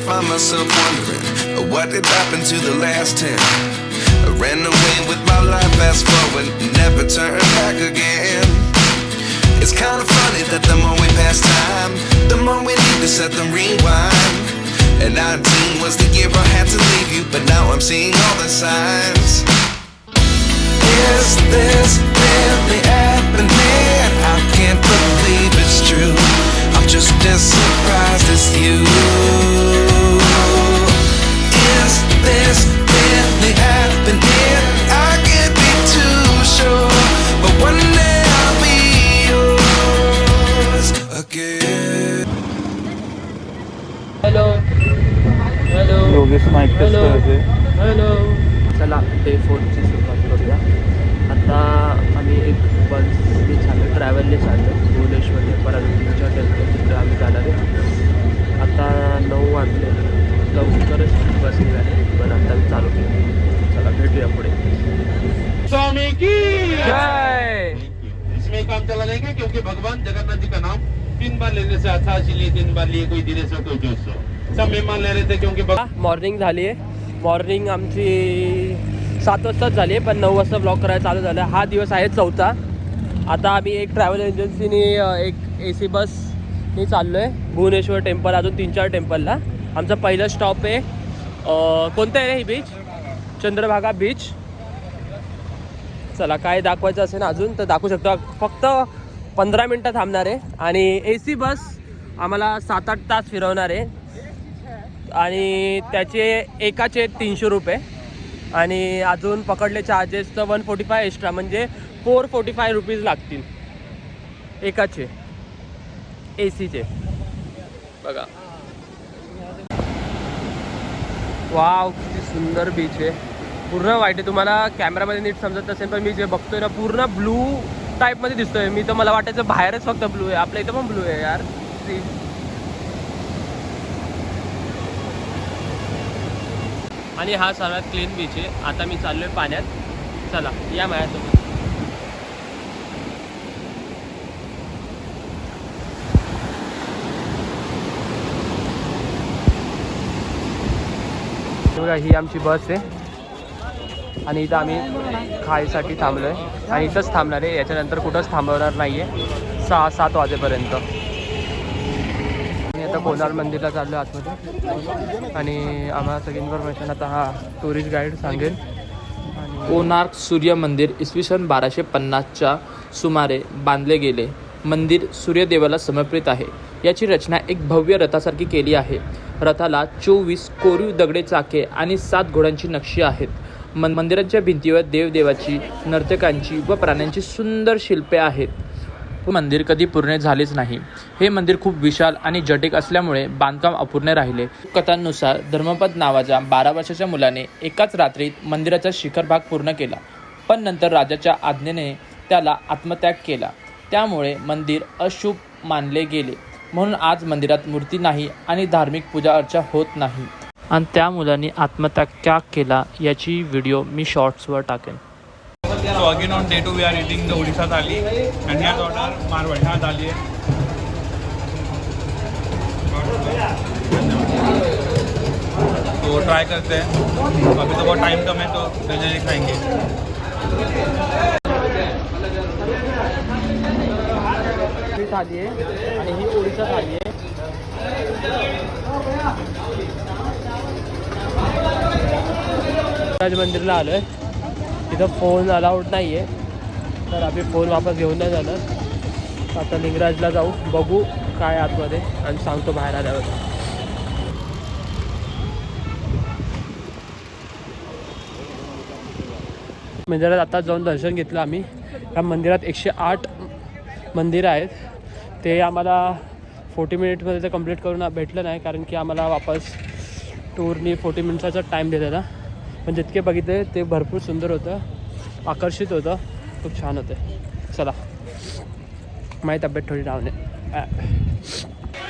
find myself wondering what did happen to the last 10. I ran away with my life, fast forward, never turn back again. It's kind of funny that the more we pass time, the more we need to set them rewind. And 19 was the year I had to leave you, but now I'm seeing all the signs. Is this really happening? I can't believe it's true. I'm just as surprised as you. Is this really happening? I can't be too sure, but one day I'll be yours again. Hello hello Yogesh mike test करायचे. Hello. चला day 4ची सुरुवात करूया. आता आम्ही एक बसने चाललो, ट्रॅव्हलने चाललो भुवनेश्वर ते परंतुच्या टेम्पल, तिकडे आम्ही जाणार आहे. आता 9 वाजले, लवकरच बस निघाली, पण आता मी चालू केली. चला भेटूया पुढे. स्वामी की जय. इसमें काम चला लेंगे क्योंकि भगवान जगन्नाथ जी का नाम 3 बार लेने से अच्छा, इसीलिए 3 बार लिए, कोई धीरे से कोई जोश से. सब मेहमान ले रहे थे क्योंकि मॉर्निंग झाली आहे. मॉर्निंग आमची 7 वाजताच झाली आहे, पण 9 वाजता ब्लॉग करायला चालू झालं. हा दिवस आहे 4था. आता आम्ही एक ट्रॅव्हल एजन्सीने एक AC बसने चाललो आहे भुवनेश्वर टेम्पल, अजून 3-4 टेम्पलला. आमचा पहिला स्टॉप आहे कोणतं आहे ही बीच? चंद्रभागा बीच. चला काय दाखवायचं असेल ना अजून तर दाखवू शकतो. फक्त 15 मिनटं थांबणार आहे आणि AC बस आम्हाला 7-8 तास फिरवणार आहे आणि त्याचे एकाचे 300 रुपये आणि अजून पकडले चार्जेस तर 145 एक्स्ट्रा, म्हणजे 445 रुपीज लागतील एकाचे ACचे. बघा वाव किती सुंदर बीच आहे. पूर्ण व्हाईट आहे. तुम्हाला कॅमेरामध्ये नीट समजत नसेल पण मी जे बघतोय ना पूर्ण ब्लू टाईपमध्ये दिसतोय. मी तर मला वाटायचं बाहेरच फक्त ब्लू आहे, आपल्या इथं पण ब्लू आहे यार. आणि हा सर्वात क्लीन बीच आहे. आता मी चाललो आहे पाण्यात. चला या माझ्यासोबत. बघा ही आमची बस आहे आणि इथं आम्ही खायसाठी थांबलो आहे आणि इथंच थांबणार आहे. याच्यानंतर कुठंच थांबवणार नाही आहे 6-7 वाजेपर्यंत. आता कोणार्क मंदिरला चाललो आहे आतमध्ये आणि आम्हाला सगळी इन्फॉर्मेशन आता हा टुरिस्ट गाईड सांगेल. कोणार्क सूर्य मंदिर इसवी सन 1250च्या सुमारे बांधले गेले. मंदिर सूर्यदेवाला समर्पित आहे. याची रचना एक भव्य रथासारखी केली आहे. रथाला 24 कोरीव दगडे चाके आणि 7 घोड्यांची नक्षी आहेत. मंदिराच्या भिंतीवर देवदेवाची, नर्तकांची व प्राण्यांची सुंदर शिल्पे आहेत. मंदिर कधी पूर्ण झालेच नाही. हे मंदिर खूप विशाल आणि जटिल असल्यामुळे बांधकाम अपूर्ण राहिले. कथांनुसार धर्मपद नावाच्या 12 वर्षाच्या मुलाने एकाच रात्रीत मंदिराचा शिखर भाग पूर्ण केला, पण नंतर राजाच्या आज्ञेने त्याला आत्मत्याग केला. त्यामुळे मंदिर अशुभ मानले गेले. म्हणून आज मंदिरात मूर्ती नाही आणि धार्मिक पूजा अर्चा होत नाही. आणि त्या मुलांनी आत्मत्याग केला याची व्हिडिओ मी शॉर्ट्सवर टाकेन. So again on day 2 we are eating the Odisha thali and here order Marwadi thali hai. तो ट्राई करते हैं. अभी तो बहुत टाइम कम है तो जल्दी खाएंगे. ही थाली आहे आणि ही ओडिशा थाली आहे. राज मंदिरला आलो आहे. तिथं फोन अलाउड नाही आहे तर आम्ही फोन वापस घेऊन नाही जाणार. आता लिंगराजला जाऊ, बघू काय आतमध्ये आणि सांगतो बाहेर आल्यावर. मंदिरात आता जाऊन दर्शन घेतलं आम्ही. या मंदिरात 108 मंदिरं आहेत. ते आम्हाला 40 मिनिटमध्ये ते कंप्लीट करून भेटलं नाही कारण की आम्हाला वापस टूरनी 40 मिनिटाचा टाईम दिलेला. पण जितके बघितले ते भरपूर सुंदर होतं, आकर्षित होतं, खूप छान होतं. चला माझी तब्येत थोडी डाऊन आहे.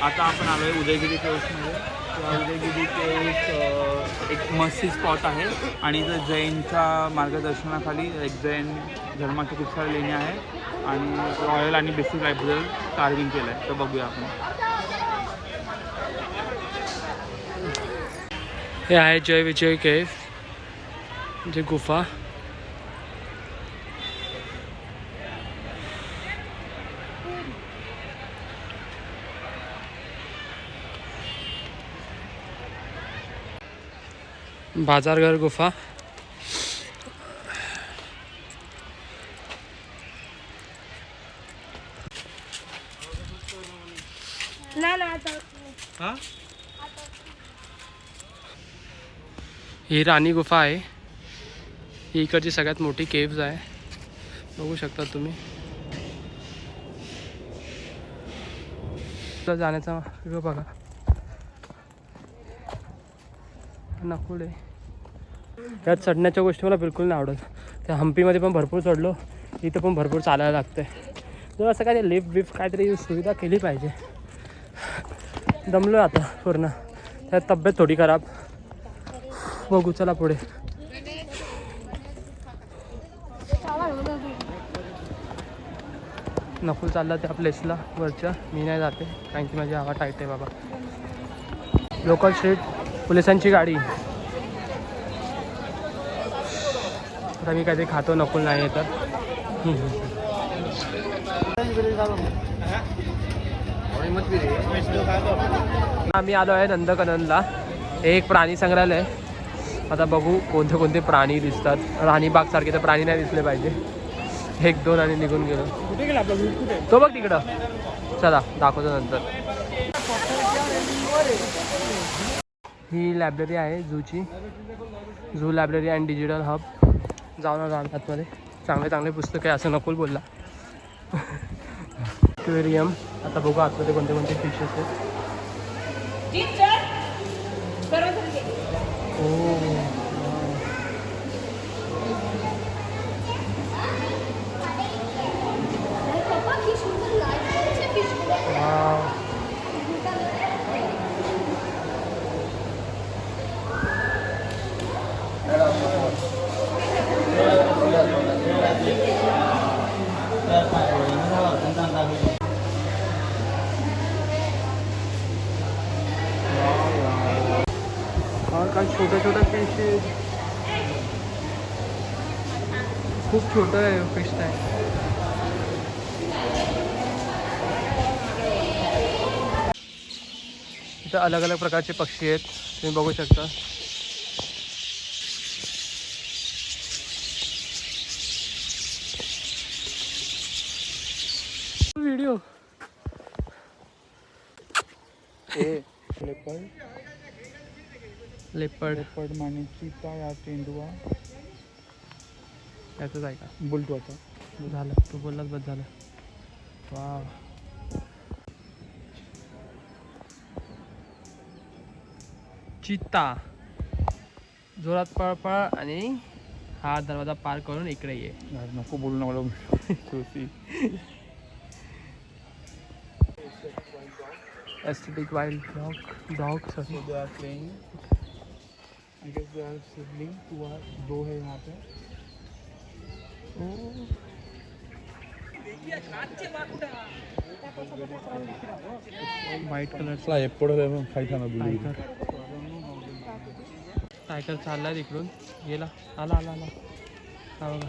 आता आपण आलो आहे उदयगिरी केव्समध्ये. उदयगिरी केव्स एक मस्ती स्पॉट आहे आणि इथं जैनच्या मार्गदर्शनाखाली एक जैन धर्माच्या खूप साऱ्या लेण्या आहे आणि रॉयल आणि बेसिक लाईफबद्दल कार्विंग केलं आहे. तर बघूया आपण. हे आहे जय विजय केव्ह, जे गुफा. बाजारघर गुफा. ही राणी गुफा आहे. ही इकडची सगळ्यात मोठी केव्ज आहे, बघू शकता तुम्ही. जाण्याचा व्हिडिओ बघा. नकुल आहे. त्यात चढण्याच्या गोष्टी मला बिलकुल नाही आवडत. त्या हम्पीमध्ये पण भरपूर चढलो, इथं पण भरपूर चालायला लागतं आहे. जर असं काय लिफ्ट बिफ्ट काहीतरी सुविधा केली पाहिजे. दमलो आता पूर्ण, त्यात तब्येत थोडी खराब. बघू चला पुढे. नकुल चालला त्या प्लेसला वरच्या. मी नाही जाते कारण की माझी हवा टाईट आहे बाबा. लोकल स्ट्रीट, पोलिसांची गाडी. आता मी काहीतरी खातो, नकुल नाही आहे तर. आम्ही आलो आहे नंदकननला. हे एक प्राणी संग्रहालय. आता बघू कोणते कोणते प्राणी दिसतात. राणीबाग सारखे तर प्राणी नाही दिसले पाहिजे. 1-2 आणि निघून गेलो. कुठे गेला आपला ग्रुप? कुठे तो बघ तिकडं. चला दाखवतो नंतर. ही लायब्ररी आहे झूची. Zoo library and digital hub. जाऊन आतमध्ये चांगले चांगले पुस्तकं आहे असं नकुल बोलला. एक्वेरियम. आता बघू आतमध्ये कोणते कोणते फिशेस आहेत. काय छोट्या छोट्या फिश आहेत. खूप छोटं आहे फिश टँक. इथं अलग अलग प्रकारचे पक्षी आहेत, तुम्ही बघू शकता. व्हिडिओ. लेपर्ड माने चिता या तेंदुआ याचंच आहे का? बोलतो आता. झालं, तू बोललाच बस झालं. वा, चित्ता. जोरात पळपळ आणि हा दरवाजा पार करून इकडे ये. नको बोलू ना मला. Aesthetic wild dog. So they are playing. I guess they are sibling. दो है यहाँ पे. व्हाइट कलर टायगर चाललाय तिकडून. गेला. आला आला आला. हा बघा.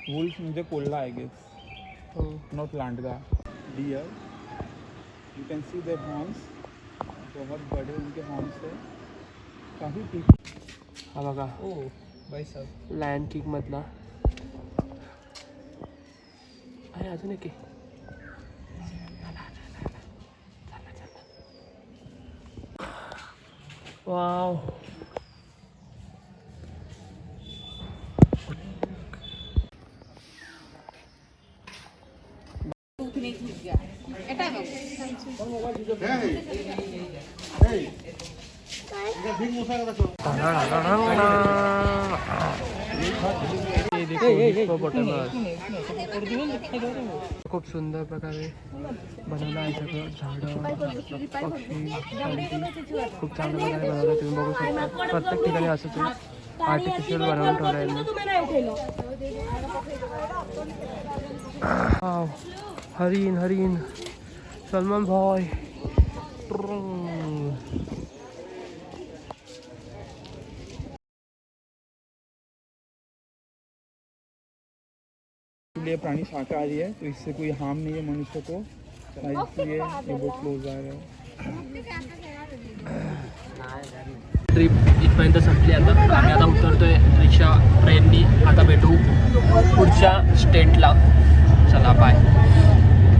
वुल्फ म्हणजे कोल्हा आय गेस. नॉट लांडगा. Deer. You can see their horns. बहुत बड़े उनके हॉर्न्स है. काफी ठीक. हा बघा. भाई साहब. लँड किक मधला आहे. अजून एक वाव. खूप सुंदर प्रकारे बनवलं आहे सगळं. झाडं, पक्षी, खूप चांगल्या प्रकारे बनवलं. तुम्ही बघू शकता प्रत्येक ठिकाणी असंच आहे. आर्टिफिशियल बनवून ठेवलं आहे. हरिण हरिण सलमान भाई. ये प्राणी शाकाहारी है तो इससे कोई हार्म नहीं है मनुष्य को, इसलिए ये बहुत क्लोज आ रहा है. ट्रिप इथपर्यंत संपली. आता आम्ही आता उतरतोय रिक्षा ट्रेननी. आता भेटू पुढच्या स्टेटला. चला बाय.